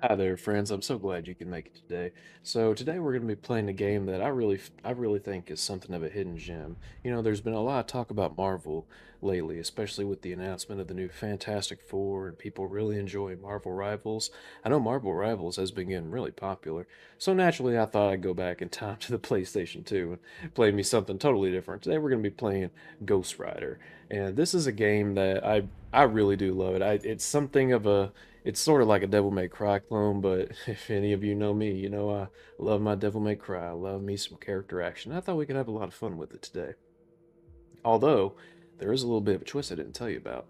Hi there, friends. I'm so glad you can make it today. So today we're going to be playing a game that I really think is something of a hidden gem. You know, there's been a lot of talk about Marvel lately, especially with the announcement of the new Fantastic Four, and people really enjoy Marvel Rivals. I know Marvel Rivals has been getting really popular, so naturally I thought I'd go back in time to the PlayStation 2 and play me something totally different. Today we're going to be playing Ghost Rider, and this is a game that I really do love it. It's something of a it's sort of like a Devil May Cry clone, but if any of you know me, you know I love my Devil May Cry. I love me some character action. I thought we could have a lot of fun with it today. Although, there is a little bit of a twist I didn't tell you about.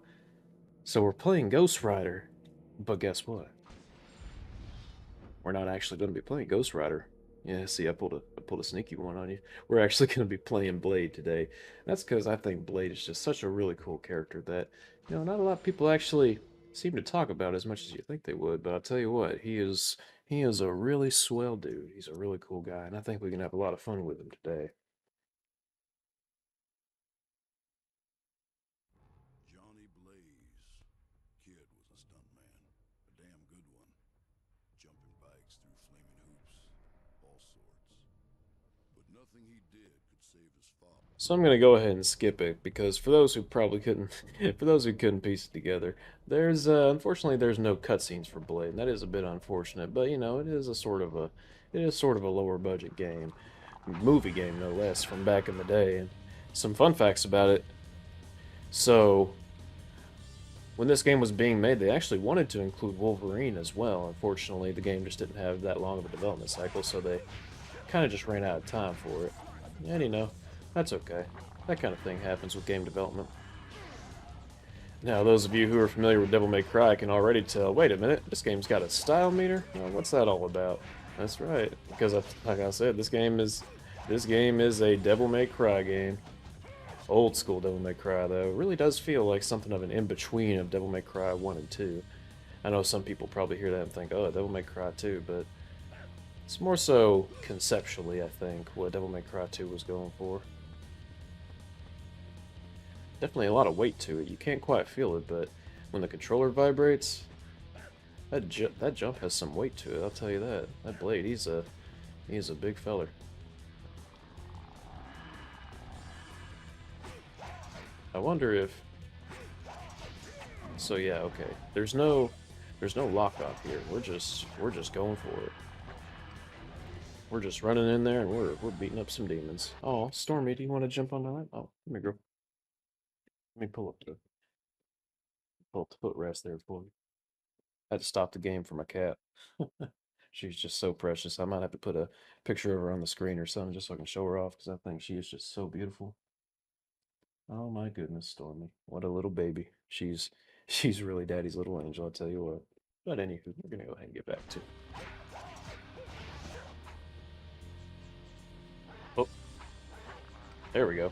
So we're playing Ghost Rider, but guess what? We're not actually going to be playing Ghost Rider. Yeah, see, I pulled a sneaky one on you. We're actually going to be playing Blade today. That's because I think Blade is just such a really cool character that, not a lot of people actually seem to talk about as much as you think they would. But I'll tell you what, he is a really swell dude. He's a really cool guy, and I think we can have a lot of fun with him today. Johnny Blaze. Kid was a stuntman. A damn good one. Jumping bikes through flaming hoops. All sorts. But nothing he did could save his father. So I'm gonna go ahead and skip it because for those who probably couldn't, for those who couldn't piece it together, there's unfortunately there's no cutscenes for Blade, and that is a bit unfortunate. But it is sort of a lower budget game, movie game no less, from back in the day. And some fun facts about it. So when this game was being made, they actually wanted to include Wolverine as well. Unfortunately, the game just didn't have that long of a development cycle, so they kind of just ran out of time for it. And that's okay. That kind of thing happens with game development. Now, those of you who are familiar with Devil May Cry can already tell, wait a minute, this game's got a style meter? Well, what's that all about? That's right, because like I said, this game is a Devil May Cry game. Old school Devil May Cry, though. It really does feel like something of an in-between of Devil May Cry 1 and 2. I know some people probably hear that and think, oh, Devil May Cry 2, but it's more so conceptually, I think, what Devil May Cry 2 was going for. Definitely a lot of weight to it. You can't quite feel it, but when the controller vibrates, that jump has some weight to it. I'll tell you that. That blade, he's a big feller. I wonder if. So yeah, okay. There's no lock off here. We're just going for it. We're just running in there and we're beating up some demons. Oh, Stormy, do you want to jump on that? Oh, let me go. Let me pull up the footrest there for you. I had to stop the game for my cat. She's just so precious. I might have to put a picture of her on the screen or something just so I can show her off because I think she is just so beautiful. Oh my goodness, Stormy. What a little baby. She's really daddy's little angel, I'll tell you what. But anywho, we're gonna go ahead and get back to it. Oh, there we go.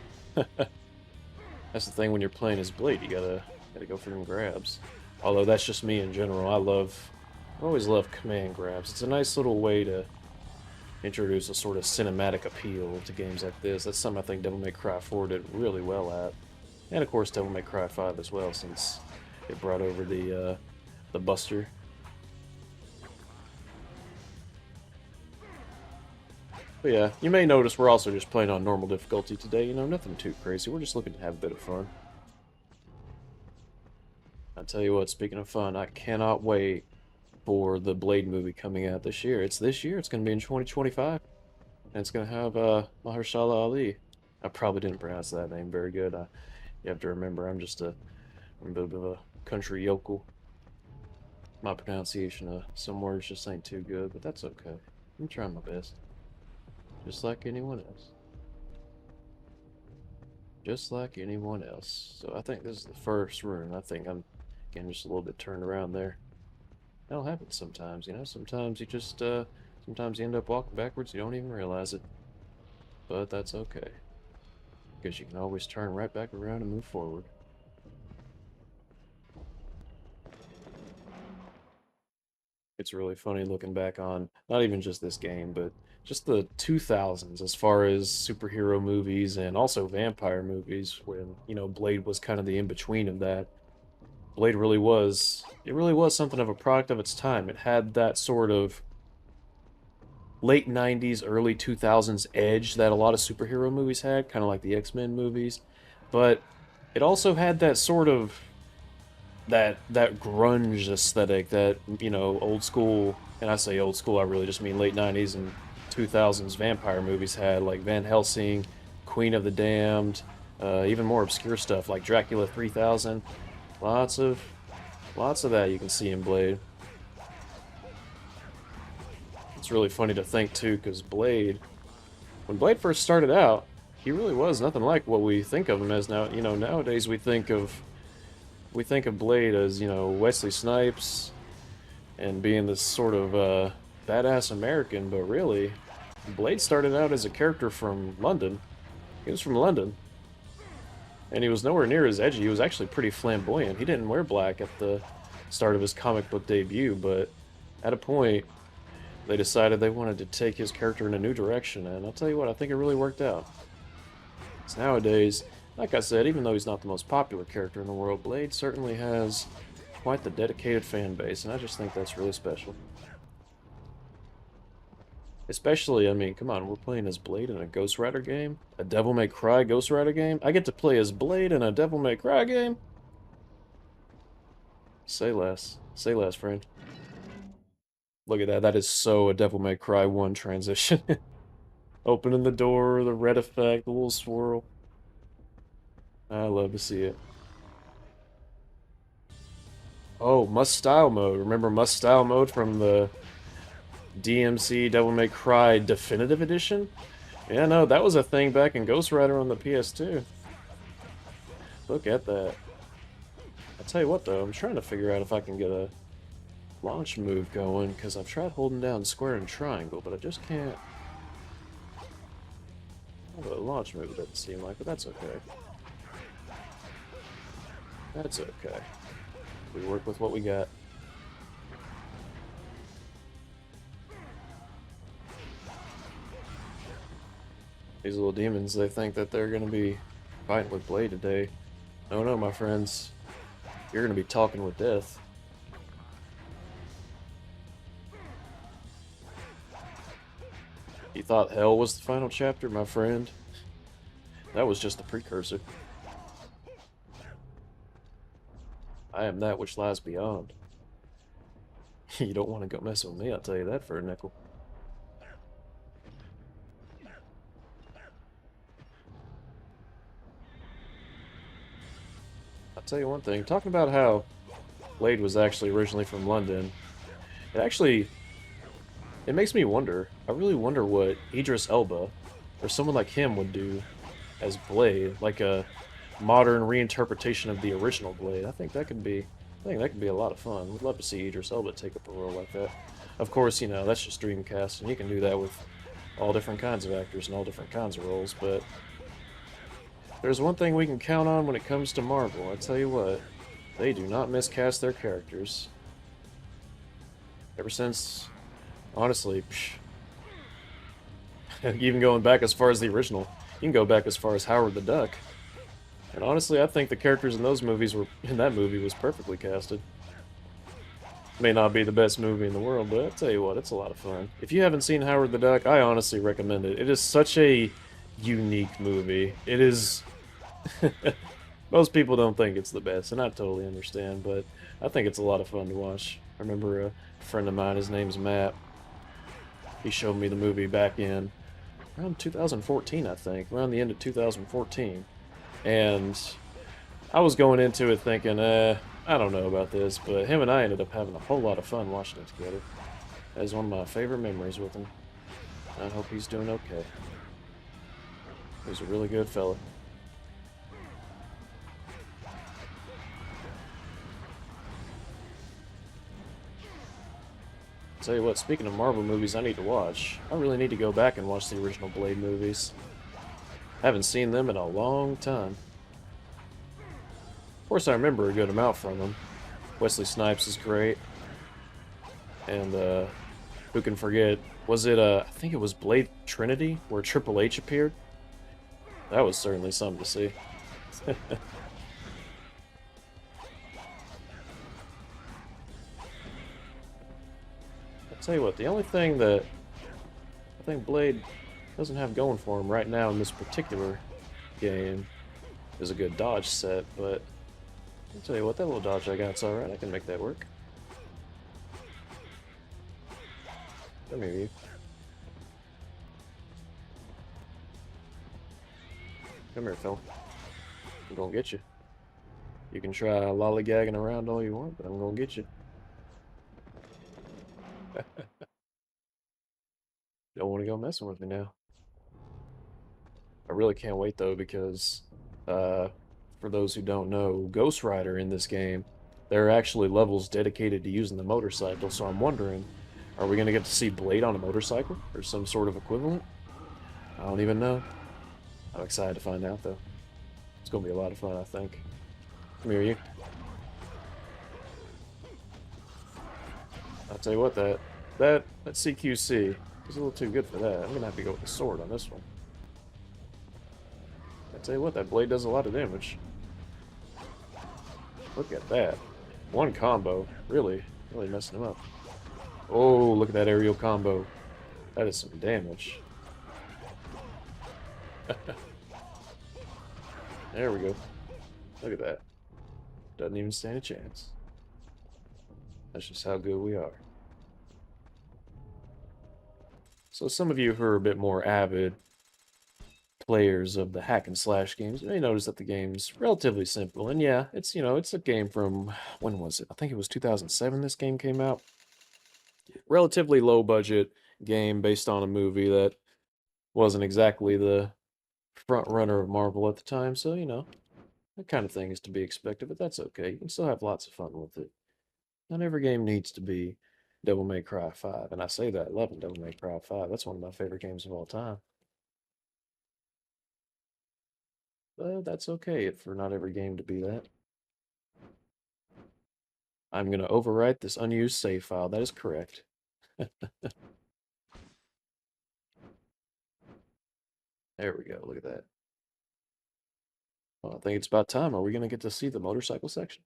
That's the thing when you're playing as Blade, you gotta go for them grabs. Although that's just me in general. I always love command grabs. It's a nice little way to introduce a sort of cinematic appeal to games like this. That's something I think Devil May Cry 4 did really well at. And of course Devil May Cry 5 as well, since it brought over the Buster. But yeah, you may notice we're also just playing on normal difficulty today, nothing too crazy. We're just looking to have a bit of fun. I tell you what, speaking of fun, I cannot wait for the Blade movie coming out this year. It's this year, it's gonna be in 2025. And it's going to have Mahershala Ali. I probably didn't pronounce that name very good. You have to remember, I'm a bit of a country yokel. My pronunciation of some words just ain't too good, but that's okay. I'm trying my best. Just like anyone else. Just like anyone else. So I think this is the first room. I think I'm getting just a little bit turned around there. That'll happen sometimes. Sometimes you end up walking backwards, you don't even realize it. But that's okay. Because you can always turn right back around and move forward. It's really funny looking back on not even just this game, but just the 2000s as far as superhero movies and also vampire movies when, Blade was kind of the in-between of that. Blade really was, it really was something of a product of its time. It had that sort of late 90s, early 2000s edge that a lot of superhero movies had, kind of like the X-Men movies. But it also had that sort of that grunge aesthetic, that, you know, old school, and I say old school, I really just mean late 90s and 2000s vampire movies had, like Van Helsing, Queen of the Damned, even more obscure stuff like Dracula 3000. Lots of lots of that you can see in Blade. It's really funny to think too, because Blade, when Blade first started out, he really was nothing like what we think of him as now. You know, nowadays we think of Blade as, you know, Wesley Snipes and being this sort of badass American, but really, Blade started out as a character from London. He was from London, and he was nowhere near as edgy. He was actually pretty flamboyant. He didn't wear black at the start of his comic book debut, but at a point, they decided they wanted to take his character in a new direction, and I'll tell you what, I think it really worked out. Because nowadays, like I said, even though he's not the most popular character in the world, Blade certainly has quite the dedicated fan base, and I just think that's really special. Especially, I mean, come on, we're playing as Blade in a Ghost Rider game? A Devil May Cry Ghost Rider game? I get to play as Blade in a Devil May Cry game? Say less. Say less, friend. Look at that. That is so a Devil May Cry 1 transition. Opening the door, the red effect, the little swirl. I love to see it. Oh, Must Style Mode. Remember Must Style Mode from the DMC Devil May Cry Definitive Edition? Yeah, no, that was a thing back in Ghost Rider on the PS2. Look at that. I'll tell you what, though, I'm trying to figure out if I can get a launch move going, because I've tried holding down square and triangle, but I just can't. A launch move doesn't seem like, but that's okay. That's okay. We work with what we got. These little demons, they think that they're going to be fighting with Blade today. No, no, my friends. You're going to be talking with death. You thought hell was the final chapter, my friend? That was just the precursor. I am that which lies beyond. You don't want to go mess with me, I'll tell you that for a nickel. I'll tell you one thing, talking about how Blade was actually originally from London, it makes me wonder. I really wonder what Idris Elba, or someone like him, would do as Blade, like a modern reinterpretation of the original Blade. I think that could be a lot of fun. We'd love to see Idris Elba take up a role like that. Of course, you know, that's just Dreamcast, and you can do that with all different kinds of actors and all different kinds of roles, but there's one thing we can count on when it comes to Marvel. I tell you what, they do not miscast their characters. Ever since, honestly, even going back as far as the original, you can go back as far as Howard the Duck. And honestly, I think the characters in that movie was perfectly casted. May not be the best movie in the world, but I'll tell you what, it's a lot of fun. If you haven't seen Howard the Duck, I honestly recommend it. It is such a unique movie. It is... Most people don't think it's the best, and I totally understand, but I think it's a lot of fun to watch. I remember a friend of mine, his name's Matt. He showed me the movie back in around 2014, I think, around the end of 2014. And I was going into it thinking, I don't know about this, but him and I ended up having a whole lot of fun watching it together. That is one of my favorite memories with him. I hope he's doing okay. He's a really good fella. Tell you what, speaking of Marvel movies I need to watch, I really need to go back and watch the original Blade movies. I haven't seen them in a long time. Of course, I remember a good amount from them. Wesley Snipes is great. And, who can forget, was it, I think it was Blade Trinity, where Triple H appeared? That was certainly something to see. tell you what, the only thing that I think Blade doesn't have going for him right now in this particular game is a good dodge set, but I'll tell you what, that little dodge I got's alright. I can make that work. Come here, you. Come here, fella. I'm gonna get you. You can try lollygagging around all you want, but I'm gonna get you. Don't want to go messing with me now. I really can't wait though because, uh, for those who don't know, Ghost Rider in this game, there are actually levels dedicated to using the motorcycle. So I'm wondering, are we gonna get to see Blade on a motorcycle or some sort of equivalent? I don't even know. I'm excited to find out though. It's gonna be a lot of fun, I think. Come here, you. I'll tell you what, that CQC is a little too good for that. I'm gonna have to go with the sword on this one. I tell you what, that blade does a lot of damage. Look at that. One combo. Really messing him up. Oh, look at that aerial combo. That is some damage. There we go. Look at that. Doesn't even stand a chance. That's just how good we are. So some of you who are a bit more avid players of the hack and slash games, you may notice that the game's relatively simple. And yeah, it's, it's a game from, when was it? I think it was 2007 this game came out. Relatively low budget game based on a movie that wasn't exactly the front runner of Marvel at the time. So, that kind of thing is to be expected, but that's okay. You can still have lots of fun with it. Not every game needs to be Devil May Cry 5. And I say that, loving Devil May Cry 5. That's one of my favorite games of all time. But that's okay for not every game to be that. I'm going to overwrite this unused save file. That is correct. There we go. Look at that. Well, I think it's about time. Are we going to get to see the motorcycle section?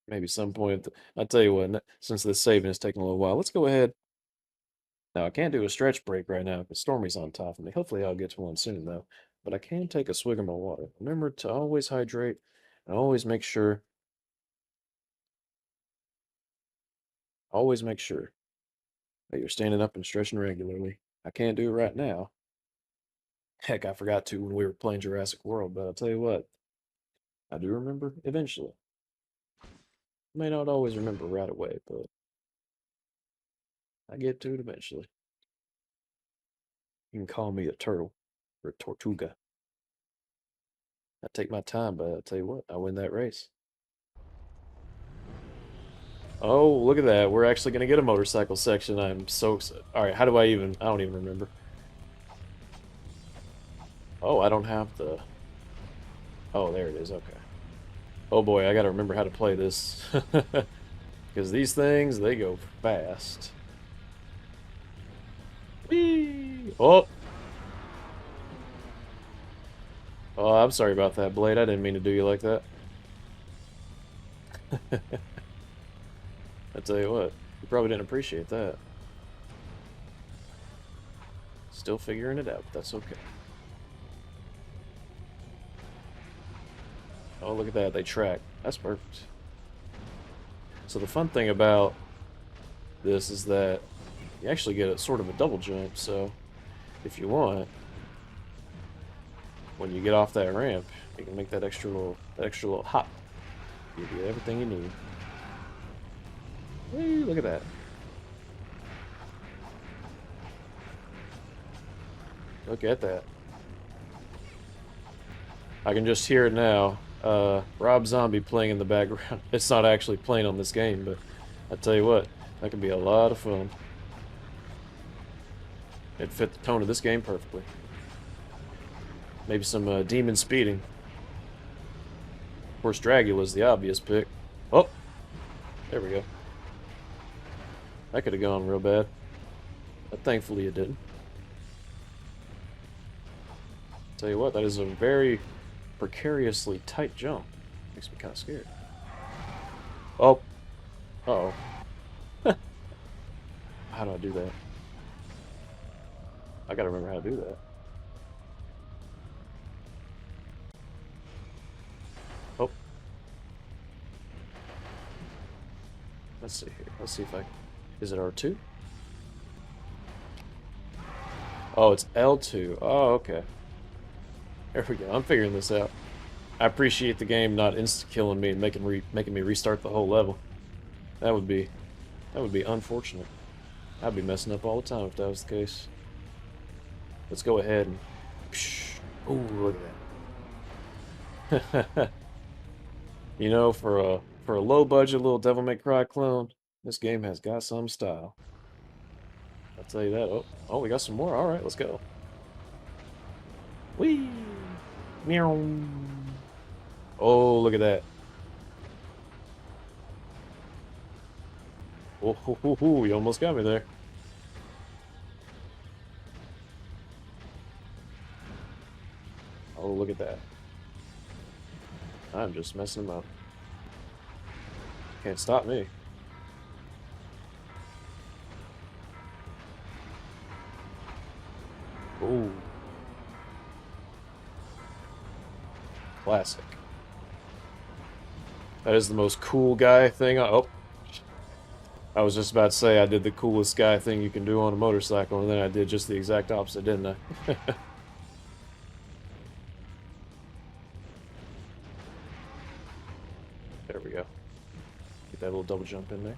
Maybe some point. I'll tell you what, since this saving is taking a little while, let's go ahead. Now, I can't do a stretch break right now because Stormy's on top of me. Hopefully, I'll get to one soon, though. But I can take a swig of my water. Remember to always hydrate and always make sure that you're standing up and stretching regularly. I can't do it right now. Heck, I forgot to when we were playing Jurassic World, but I'll tell you what, I do remember eventually. May not always remember right away, but I get to it eventually. You can call me a turtle or a tortuga. I take my time, but I'll tell you what, I win that race. Oh, look at that. We're actually going to get a motorcycle section. I'm so excited. All right, how do I don't even remember. Oh, I don't have the... Oh, there it is. Okay. Oh boy, I got to remember how to play this. Because these things, they go fast. Whee! Oh! Oh, I'm sorry about that, Blade. I didn't mean to do you like that. I tell you what, you probably didn't appreciate that. Still figuring it out, but that's okay. Oh, look at that, they track. That's perfect. So the fun thing about this is that you actually get a sort of a double jump, so if you want, when you get off that ramp, you can make that extra little hop. Give you everything you need. Whee, look at that. Look at that. I can just hear it now. Rob Zombie playing in the background. It's not actually playing on this game, but I tell you what, that can be a lot of fun. It fit the tone of this game perfectly. Maybe some demon speeding. Of course, Dragula's the obvious pick. Oh, there we go. That could have gone real bad, but thankfully it didn't. Tell you what, that is a very precariously tight jump. Makes me kind of scared. Oh, uh-oh. How do I do that? I gotta remember how to do that. Oh, let's see here. Let's see if I... Is it R2? Oh, it's L2. Oh, okay. There we go. I'm figuring this out. I appreciate the game not insta-killing me and making me restart the whole level. That would be unfortunate. I'd be messing up all the time if that was the case. Let's go ahead and... Oh, look at that. You know, for a low budget little Devil May Cry clone, this game has got some style. I'll tell you that. Oh, we got some more. All right, let's go. Whee! Meow. Oh, look at that. Oh, hoo, hoo, hoo, you almost got me there. Oh, look at that. I'm just messing them up. Can't stop me. Ooh. Classic. That is the most cool guy thing. Oh, I was just about to say I did the coolest guy thing you can do on a motorcycle, and then I did just the exact opposite, didn't I? There we go. Get that little double jump in there.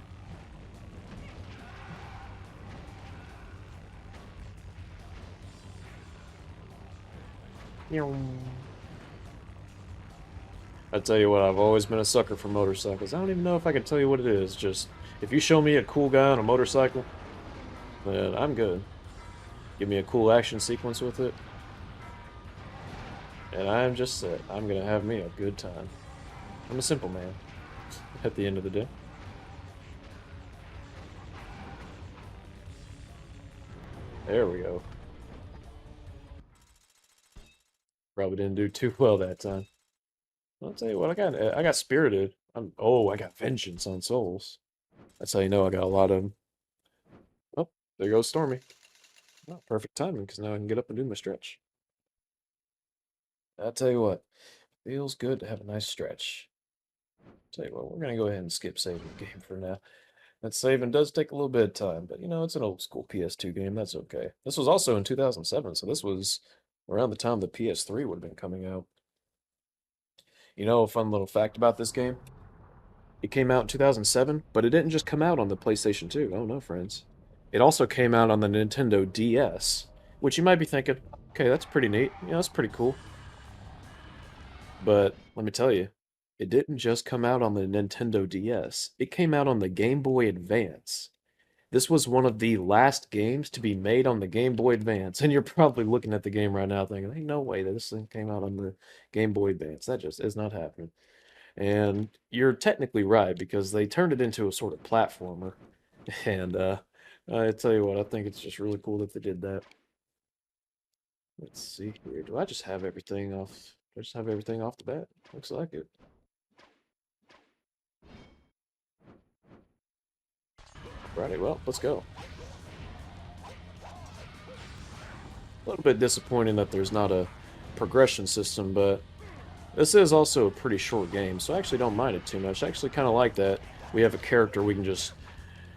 I tell you what, I've always been a sucker for motorcycles. I don't even know if I can tell you what it is. Just, if you show me a cool guy on a motorcycle, then I'm good. Give me a cool action sequence with it, and I'm just set. I'm gonna have me a good time. I'm a simple man, at the end of the day. There we go. Probably didn't do too well that time. I'll tell you what, I got Spirited. I got Vengeance on Souls. That's how you know I got a lot of them. Oh, there goes Stormy. Oh, perfect timing, because now I can get up and do my stretch. I'll tell you what, feels good to have a nice stretch. Tell you what, we're gonna go ahead and skip saving the game for now. That saving does take a little bit of time, but you know, it's an old school PS2 game, that's okay. This was also in 2007, so this was around the time the PS3 would have been coming out. You know, a fun little fact about this game? It came out in 2007, but it didn't just come out on the PlayStation 2. Oh no, friends. It also came out on the Nintendo DS, which you might be thinking, okay, that's pretty neat. You know, that's pretty cool. But let me tell you, it didn't just come out on the Nintendo DS. It came out on the Game Boy Advance. This was one of the last games to be made on the Game Boy Advance, and you're probably looking at the game right now thinking, "Ain't no way that this thing came out on the Game Boy Advance. That just is not happening." And you're technically right because they turned it into a sort of platformer. And I tell you what, I think it's just really cool that they did that. Let's see here. Do I just have everything off? Do I just have everything off the bat? Looks like it. Righty, well, let's go. A little bit disappointing that there's not a progression system, but this is also a pretty short game, so I actually don't mind it too much. I actually kind of like that we have a character we can just,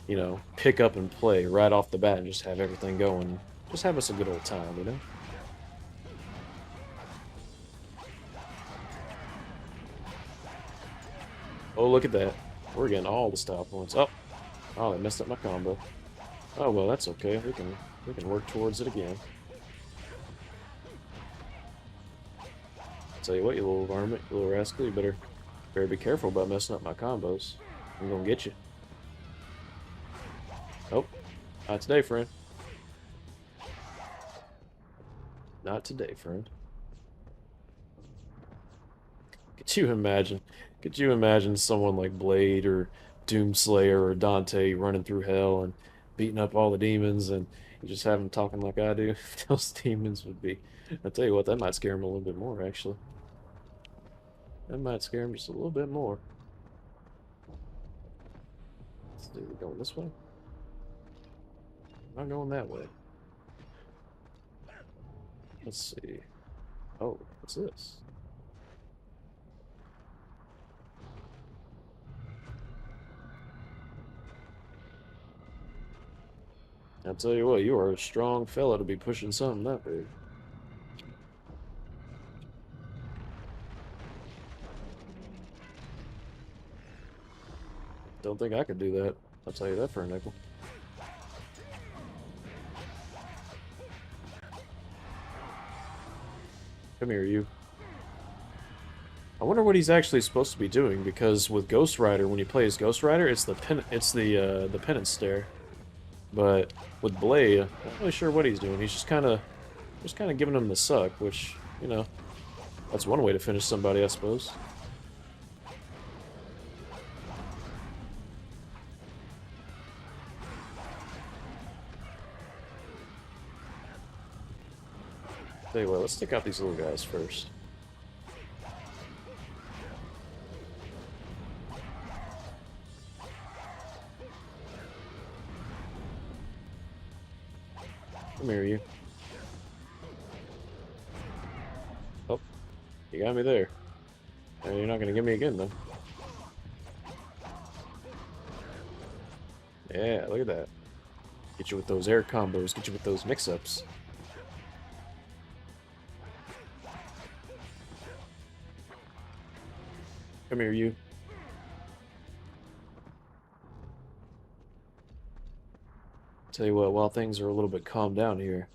you know, pick up and play right off the bat and just have everything going. Just have us a good old time, you know? Oh, look at that. We're getting all the style points. Oh, they messed up my combo. Oh, well, that's okay. We can work towards it again. I'll tell you what, you little varmint, you little rascal, you better be careful about messing up my combos. I'm gonna get you. Nope. Not today, friend. Not today, friend. Could you imagine? Could you imagine someone like Blade or Doomslayer or Dante running through hell and beating up all the demons and you just have them talking like I do? Those demons would be. I tell you what, that might scare him a little bit more, actually. That might scare him just a little bit more. Let's see, we're going this way? I'm not going that way. Let's see. Oh, what's this? I'll tell you what, you are a strong fella to be pushing something that big. Don't think I could do that. I'll tell you that for a nickel. Come here, you. I wonder what he's actually supposed to be doing, because with Ghost Rider, when you play as Ghost Rider, it's the penance stare. But with Blade, I'm not really sure what he's doing. He's just kind of giving him the suck, which, you know, that's one way to finish somebody, I suppose. Tell you what, let's take out these little guys first. Come here, you. Oh, you got me there. And you're not gonna get me again, though. Yeah, look at that. Get you with those air combos, get you with those mix-ups. Come here, you. Tell you what, while things are a little bit calmed down here,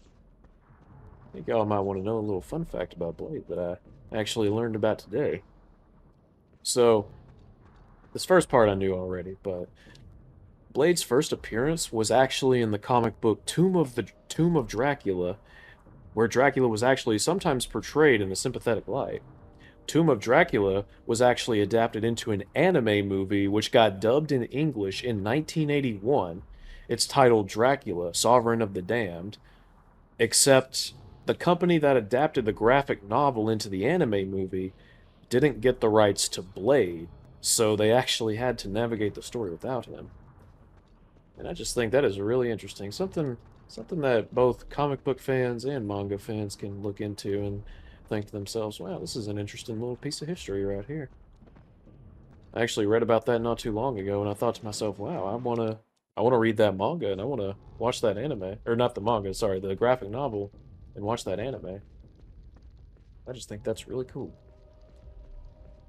I think y'all might want to know a little fun fact about Blade that I actually learned about today. So, this first part I knew already, but Blade's first appearance was actually in the comic book Tomb of Dracula, where Dracula was actually sometimes portrayed in a sympathetic light. Tomb of Dracula was actually adapted into an anime movie which got dubbed in English in 1981. It's titled Dracula, Sovereign of the Damned, except the company that adapted the graphic novel into the anime movie didn't get the rights to Blade, so they actually had to navigate the story without him. And I just think that is really interesting. Something that both comic book fans and manga fans can look into and think to themselves, wow, this is an interesting little piece of history right here. I actually read about that not too long ago, and I thought to myself, wow, I wanna read that manga and I wanna watch that anime. Or not the manga, sorry, the graphic novel and watch that anime. I just think that's really cool.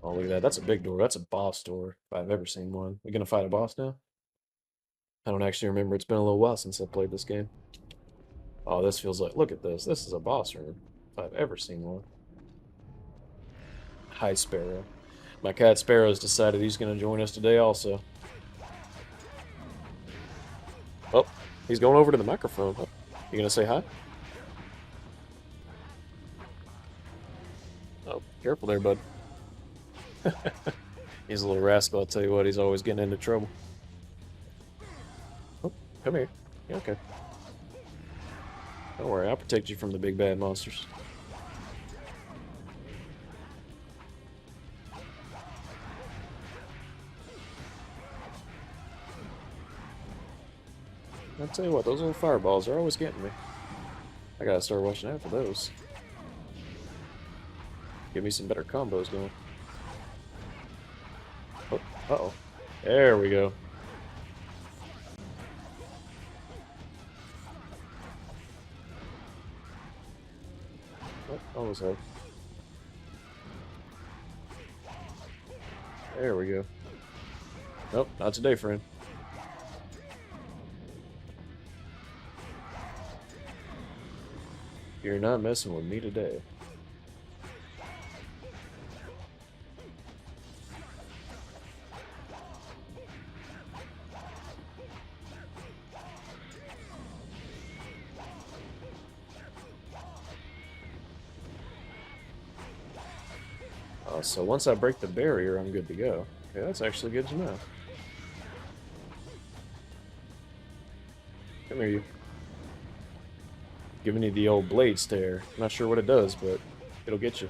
Oh, look at that. That's a big door. That's a boss door, if I've ever seen one. We gonna fight a boss now? I don't actually remember. It's been a little while since I played this game. Oh, this feels like... Look at this. This is a boss room, if I've ever seen one. Hi, Sparrow. My cat Sparrow's decided he's gonna join us today also. Oh, he's going over to the microphone. Oh, you gonna say hi? Oh, careful there, bud. He's a little rascal, I'll tell you what. He's always getting into trouble. Oh, come here. Yeah, okay. Don't worry, I'll protect you from the big bad monsters. I'll tell you what, those little fireballs are always getting me. I gotta start watching out for those. Give me some better combos going. Oh, uh-oh. There we go. Oh, almost had. There we go. Nope, not today, friend. You're not messing with me today. So once I break the barrier, I'm good to go. Okay, that's actually good to know. Come here, you. Giving you the old blade stare. Not sure what it does, but it'll get you.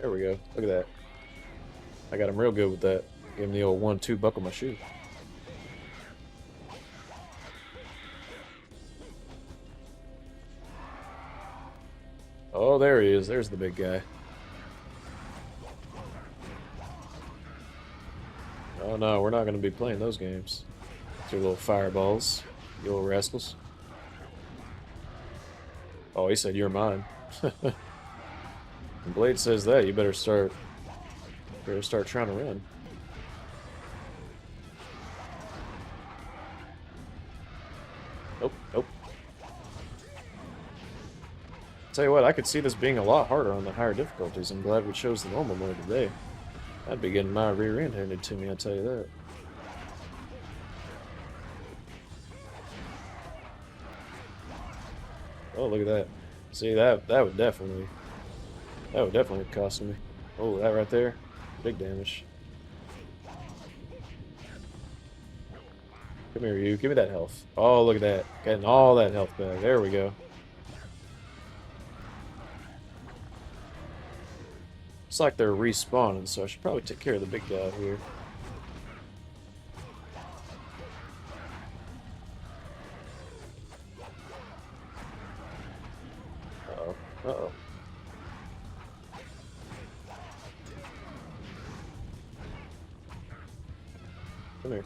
There we go. Look at that. I got him real good with that. Give him the old 1-2 buckle my shoe. Oh, there he is. There's the big guy. Oh no, we're not going to be playing those games. Your little fireballs, you little rascals. Oh, he said you're mine. When Blade says that, you better start trying to run. Nope, nope. Tell you what, I could see this being a lot harder on the higher difficulties. I'm glad we chose the normal mode today. I'd be getting my rear end handed to me, I'll tell you that. Oh, look at that. See, that would definitely have cost me. Oh, that right there, big damage. Come here, you. Give me that health. Oh, look at that. Getting all that health back. There we go. It's like they're respawning, so I should probably take care of the big guy here. Uh-oh. Uh-oh. Come here.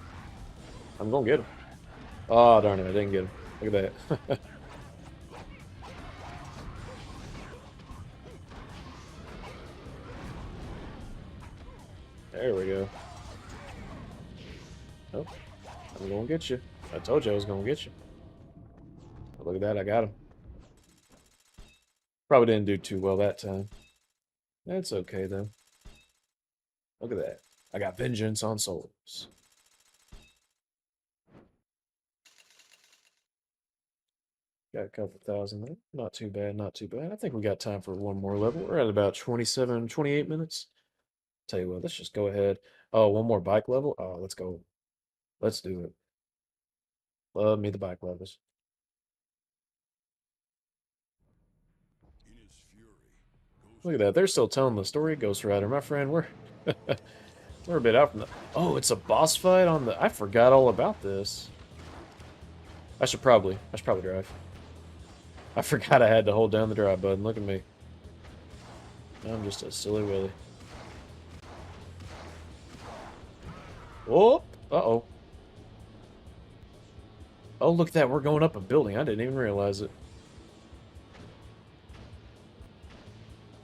I'm gonna get him. Oh, darn it. I didn't get him. Look at that. There we go. Oh, I'm gonna get you. I told you I was gonna get you. But look at that. I got him. Probably didn't do too well that time. That's okay, though. Look at that. I got vengeance on souls. Got a couple thousand there. Not too bad, not too bad. I think we got time for one more level. We're at about 27, 28 minutes. Tell you what, let's just go ahead. Oh, one more bike level? Oh, let's go. Let's do it. Love me the bike levels. In his fury, Look Ghost at that. They're Rider still telling the story. Ghost Rider, my friend. We're a bit out from the. Oh, it's a boss fight on the. I forgot all about this. I should probably drive. I forgot I had to hold down the drive button. Look at me. I'm just a silly Willy. Oh, uh-oh. Oh, look at that. We're going up a building. I didn't even realize it.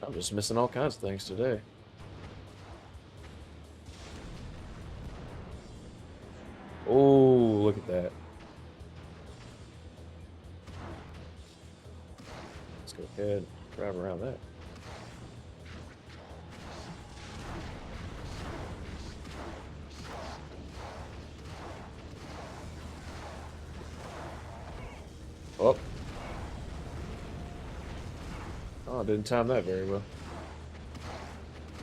I'm just missing all kinds of things today. Oh, look at that. Let's go ahead and drive around that. Oh. Oh, I didn't time that very well.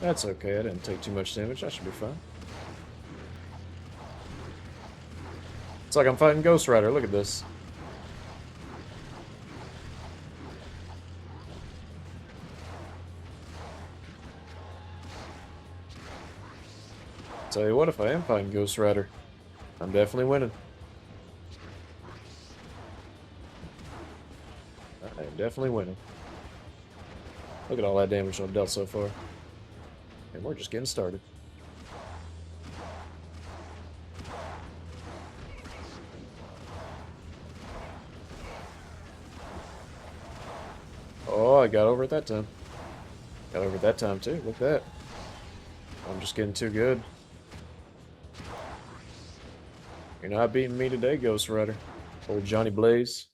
That's okay. I didn't take too much damage. I should be fine. It's like I'm fighting Ghost Rider. Look at this. Tell you what, if I am fighting Ghost Rider, I'm definitely winning. I am definitely winning. Look at all that damage I've dealt so far. And we're just getting started. Oh, I got over it that time. Got over it that time too. Look at that. I'm just getting too good. You're not beating me today, Ghost Rider. Old Johnny Blaze.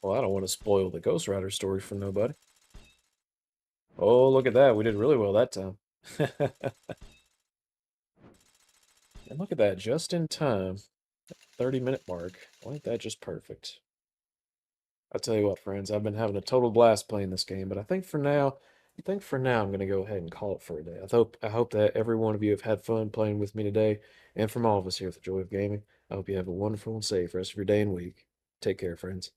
Well, I don't want to spoil the Ghost Rider story for nobody. Oh, look at that. We did really well that time. And look at that, just in time. 30-minute mark. Well, ain't that just perfect? I tell you what, friends, I've been having a total blast playing this game, but I think for now I'm gonna go ahead and call it for a day. I hope that every one of you have had fun playing with me today, and from all of us here at the Joy of Gaming, I hope you have a wonderful and safe rest of your day and week. Take care, friends.